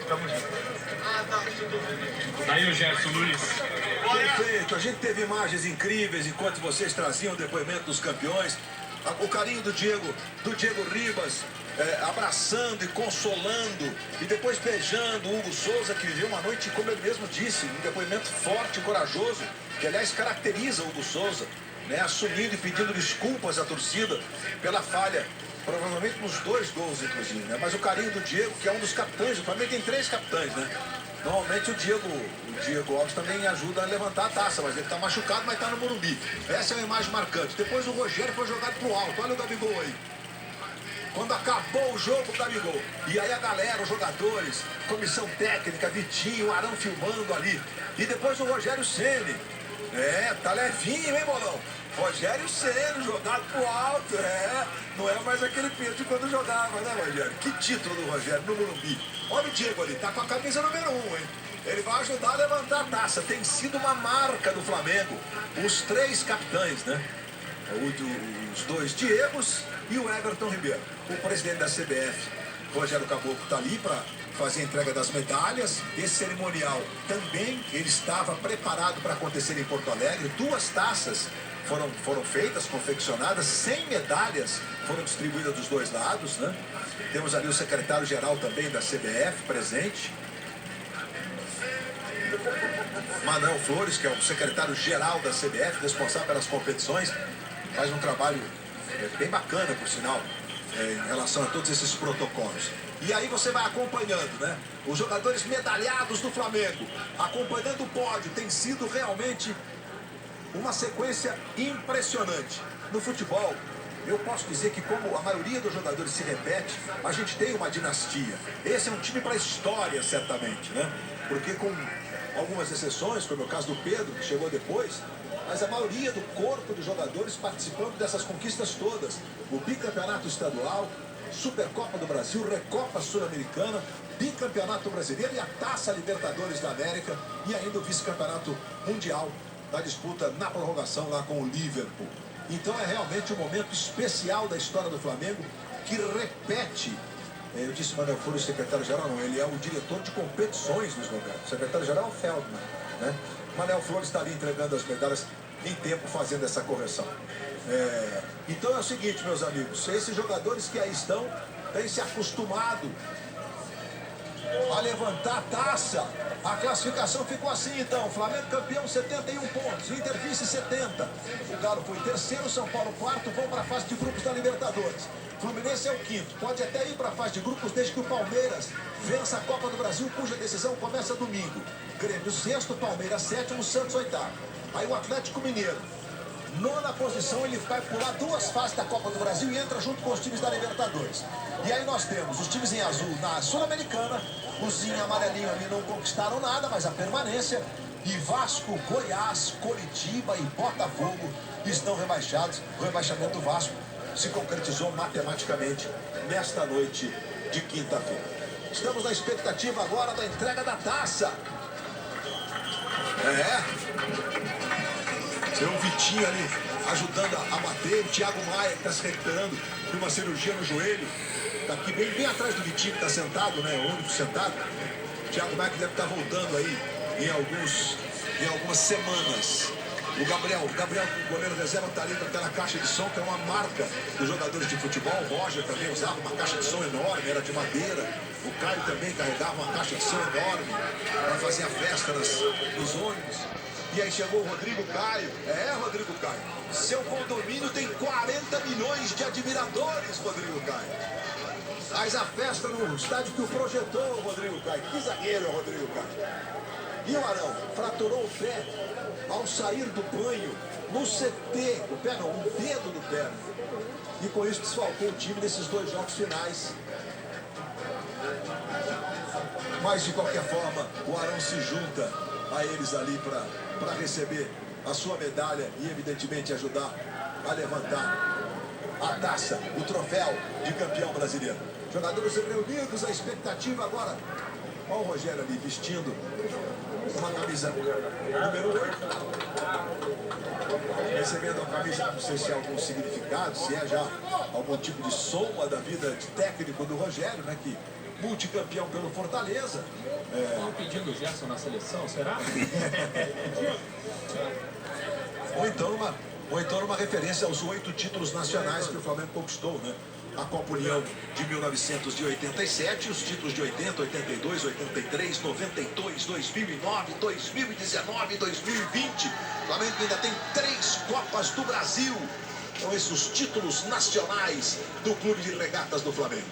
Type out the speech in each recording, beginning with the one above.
Tamo junto. Aí o Gerson Luiz. Perfeito, a gente teve imagens incríveis enquanto vocês traziam o depoimento dos campeões. O carinho do Diego Ribas, abraçando e consolando, e depois beijando o Hugo Souza, que viveu uma noite, como ele mesmo disse, um depoimento forte e corajoso, que aliás caracteriza o Hugo Souza, né, assumindo e pedindo desculpas à torcida pela falha, provavelmente nos 2 gols, inclusive, né? Mas o carinho do Diego, que é um dos capitães, o Flamengo tem 3 capitães, né? Normalmente o Diego Alves também ajuda a levantar a taça, mas ele está machucado, mas está no Morumbi. Essa é uma imagem marcante. Depois o Rogério foi jogado pro alto. Olha o Gabigol aí. Quando acabou o jogo, o Gabigol. E aí a galera, os jogadores, comissão técnica, Vitinho, Arão filmando ali. E depois o Rogério Ceni. Tá levinho, hein, bolão? Rogério Ceni, jogado pro alto, não é mais aquele peso de quando jogava, né, Rogério? Que título do Rogério no Morumbi. Olha o Diego ali, tá com a camisa número 1, hein? Ele vai ajudar a levantar a taça. Tem sido uma marca do Flamengo. Os 3 capitães, né? Os 2 Diegos e o Everton Ribeiro. O presidente da CBF, Rogério Caboclo, tá ali para fazer a entrega das medalhas. Esse cerimonial também, ele estava preparado para acontecer em Porto Alegre. 2 taças foram feitas, confeccionadas, 100 medalhas foram distribuídas dos 2 lados, né? Temos ali o secretário-geral também da CBF presente. Manuel Flores, que é o secretário-geral da CBF, responsável pelas competições, faz um trabalho bem bacana, por sinal, em relação a todos esses protocolos. E aí você vai acompanhando, né? Os jogadores medalhados do Flamengo, acompanhando o pódio, tem sido realmente uma sequência impressionante. No futebol, eu posso dizer que como a maioria dos jogadores se repete, a gente tem uma dinastia. Esse é um time para a história, certamente, né? Porque com algumas exceções, como é o caso do Pedro, que chegou depois, mas a maioria do corpo de jogadores participando dessas conquistas todas. O bicampeonato estadual, Supercopa do Brasil, Recopa Sul-Americana, bicampeonato brasileiro e a Taça Libertadores da América e ainda o vice-campeonato mundial da disputa na prorrogação lá com o Liverpool. Então é realmente um momento especial da história do Flamengo que repete. Eu disse Manuel Flores, secretário-geral, não, ele é o diretor de competições dos lugares. O secretário-geral é o Feldman, né? Manuel Flores está ali entregando as medalhas em tempo, fazendo essa correção. Então é o seguinte, meus amigos, esses jogadores que aí estão têm se acostumado a levantar a taça. A classificação ficou assim, então. Flamengo campeão, 71 pontos. Inter vice, 70. O Galo foi terceiro, São Paulo quarto. Vão para a fase de grupos da Libertadores. Fluminense é o quinto. Pode até ir para a fase de grupos desde que o Palmeiras vença a Copa do Brasil, cuja decisão começa domingo. Grêmio sexto, Palmeiras sétimo, Santos oitavo. Aí o Atlético Mineiro, nona posição, ele vai pular 2 fases da Copa do Brasil e entra junto com os times da Libertadores. E aí nós temos os times em azul na Sul-Americana, os em amarelinho ali não conquistaram nada, mas a permanência. E Vasco, Goiás, Coritiba e Botafogo estão rebaixados. O rebaixamento do Vasco se concretizou matematicamente nesta noite de quinta-feira. Estamos na expectativa agora da entrega da taça. Tem o Vitinho ali ajudando a bater, o Thiago Maia que está se recuperando de uma cirurgia no joelho. Está aqui bem atrás do Vitinho que está sentado, né? O único sentado. O Thiago Maia que deve estar voltando aí em algumas semanas. O Gabriel, o goleiro reserva, está ali com aquela caixa de som, que é uma marca dos jogadores de futebol. O Roger também usava uma caixa de som enorme, era de madeira. O Caio também carregava uma caixa de som enorme para fazer a festa nos ônibus. E aí chegou o Rodrigo Caio. Rodrigo Caio. Seu condomínio tem 40 milhões de admiradores, Rodrigo Caio. Faz a festa no estádio que o projetou, Rodrigo Caio. Que zagueiro é o Rodrigo Caio. E o Arão fraturou o pé ao sair do banho no CT. O pé não, o dedo do pé. E com isso desfalcou o time nesses 2 jogos finais. Mas de qualquer forma, o Arão se junta a eles ali para receber a sua medalha e evidentemente ajudar a levantar a taça, o troféu de campeão brasileiro. Jogadores reunidos, a expectativa agora. Olha o Rogério ali vestindo uma camisa número 8. Recebendo a camisa, não sei se é algum significado, se é já algum tipo de soma da vida de técnico do Rogério, né? Que multicampeão pelo Fortaleza. Estão pedindo o Gerson na seleção, será? Ou então numa referência aos 8 títulos nacionais que o Flamengo conquistou, né? A Copa União de 1987, os títulos de 80, 82, 83, 92, 2009, 2019, 2020. O Flamengo ainda tem 3 Copas do Brasil. São esses os títulos nacionais do Clube de Regatas do Flamengo.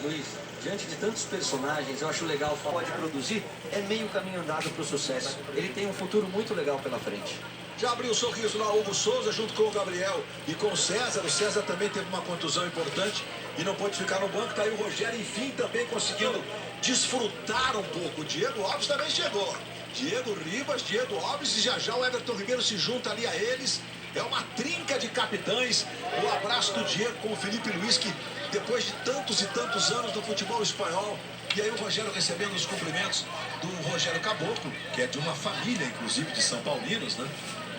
Luiz, diante de tantos personagens, eu acho legal, pode produzir, é meio caminho andado para o sucesso. Ele tem um futuro muito legal pela frente. Já abriu o sorriso lá o Hugo Souza junto com o Gabriel e com o César. O César também teve uma contusão importante e não pôde ficar no banco. Tá aí o Rogério, enfim, também conseguindo desfrutar um pouco. O Diego Alves também chegou. Diego Ribas, Diego Alves e já o Everton Ribeiro se junta ali a eles. É uma trinca de capitães. O abraço do Diego com o Felipe Luiz, que depois de tantos e tantos anos do futebol espanhol. E aí o Rogério recebendo os cumprimentos do Rogério Caboclo, que é de uma família, inclusive, de São Paulinos, né?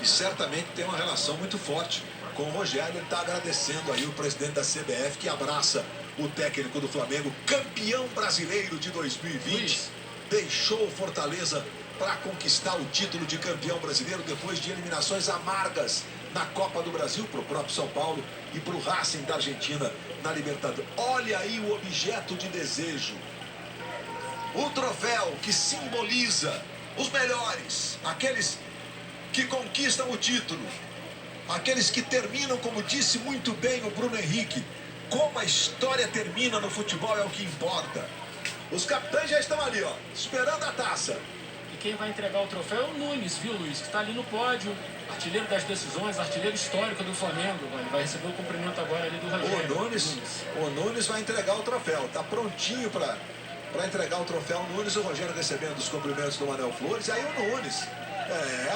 E certamente tem uma relação muito forte com o Rogério. Ele está agradecendo aí o presidente da CBF, que abraça o técnico do Flamengo, campeão brasileiro de 2020. Deixou o Fortaleza para conquistar o título de campeão brasileiro depois de eliminações amargas na Copa do Brasil para o próprio São Paulo e para o Racing da Argentina na Libertadores. Olha aí o objeto de desejo. O troféu que simboliza os melhores, aqueles que conquistam o título, aqueles que terminam, como disse muito bem o Bruno Henrique, como a história termina no futebol é o que importa. Os capitães já estão ali, ó, esperando a taça. E quem vai entregar o troféu é o Nunes, viu, Luiz? Que está ali no pódio, artilheiro das decisões, artilheiro histórico do Flamengo. Ele vai receber o cumprimento agora ali do Rogério. O Nunes vai entregar o troféu, tá prontinho para entregar o troféu. O Nunes, o Rogério recebendo os cumprimentos do Manuel Flores. Aí o Nunes,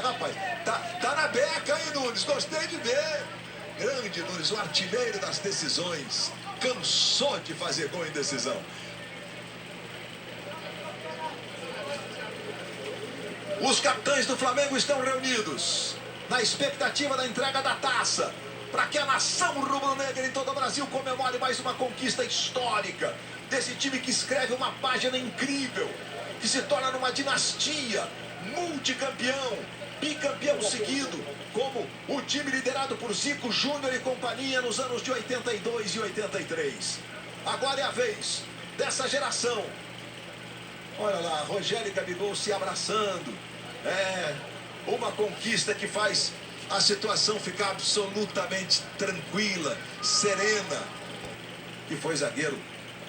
rapaz, tá na beca aí, Nunes, gostei de ver. Grande Nunes, o artilheiro das decisões, cansou de fazer gol em decisão. Os capitães do Flamengo estão reunidos na expectativa da entrega da taça, para que a nação rubro-negra em todo o Brasil comemore mais uma conquista histórica desse time que escreve uma página incrível, que se torna numa dinastia, multicampeão, bicampeão seguido, como o time liderado por Zico Júnior e companhia nos anos de 82 e 83. Agora é a vez dessa geração. Olha lá, Rogério e Gabigol se abraçando. Uma conquista que faz a situação ficar absolutamente tranquila, serena. Que foi zagueiro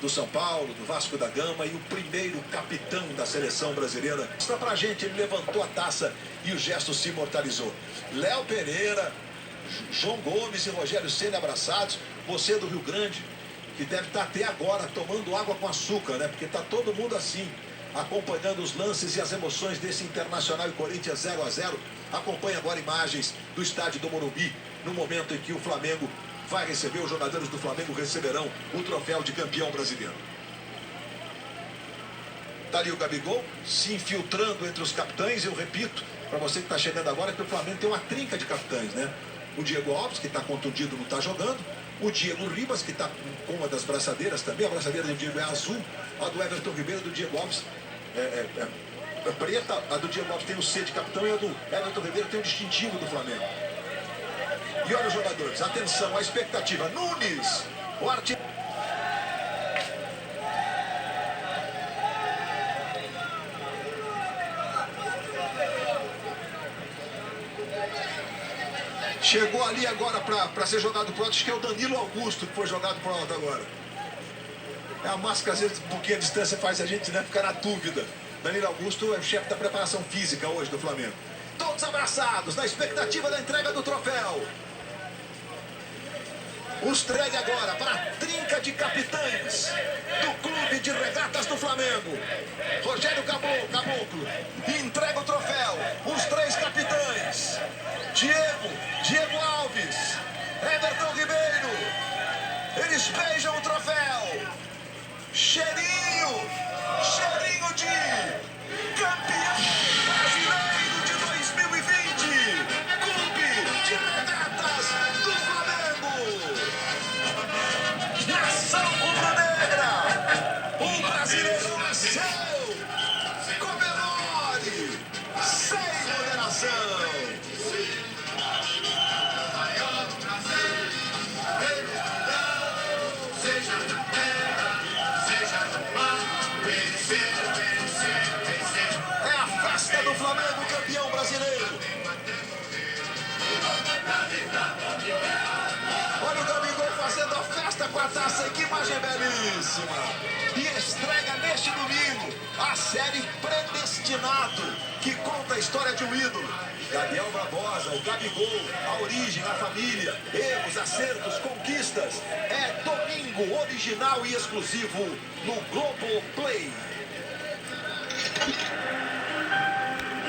do São Paulo, do Vasco da Gama e o primeiro capitão da seleção brasileira. Mostra pra gente, ele levantou a taça e o gesto se imortalizou. Léo Pereira, João Gomes e Rogério Ceni abraçados. Você do Rio Grande, que deve estar até agora tomando água com açúcar, né? Porque tá todo mundo assim, acompanhando os lances e as emoções desse Internacional e Corinthians 0-0. Acompanhe agora imagens do estádio do Morumbi, no momento em que o Flamengo vai receber, os jogadores do Flamengo receberão o troféu de campeão brasileiro. Tá ali o Gabigol se infiltrando entre os capitães. Eu repito, para você que está chegando agora, que o Flamengo tem uma trinca de capitães, né? O Diego Alves, que está contundido, não está jogando. O Diego Ribas, que está com uma das braçadeiras também. A braçadeira do Diego é azul. A do Everton Ribeiro, do Diego Alves, é preta. A do Diego Alves tem o C de capitão e a do Everton Ribeiro tem o distintivo do Flamengo. E olha os jogadores, atenção, a expectativa. Nunes, o artilheiro. Chegou ali agora para ser jogado pro alto, acho que é o Danilo Augusto que foi jogado pro alto agora. É a máscara, às vezes, um pouquinho a distância faz a gente, né, ficar na dúvida. Danilo Augusto é o chefe da preparação física hoje do Flamengo. Todos abraçados, na expectativa da entrega do troféu. Os entregue agora para a trinca de capitães do Clube de Regatas do Flamengo. Rogério Caboclo entrega o troféu. Os 3 capitães. Diego Alves, Everton Ribeiro. Eles beijam o troféu. Cheirinho de campeão brasileiro de 2020. Clube de Regatas do Flamengo. Nação rubro-negra, o Brasil É a festa do Flamengo, campeão brasileiro. Olha o Gabigol fazendo a festa com a taça, que imagem belíssima. E estreia neste domingo a série Predestinado, que conta a história de um ídolo. Gabriel Barbosa, o Gabigol, a origem, a família, erros, acertos, conquistas. É domingo original e exclusivo no Globoplay.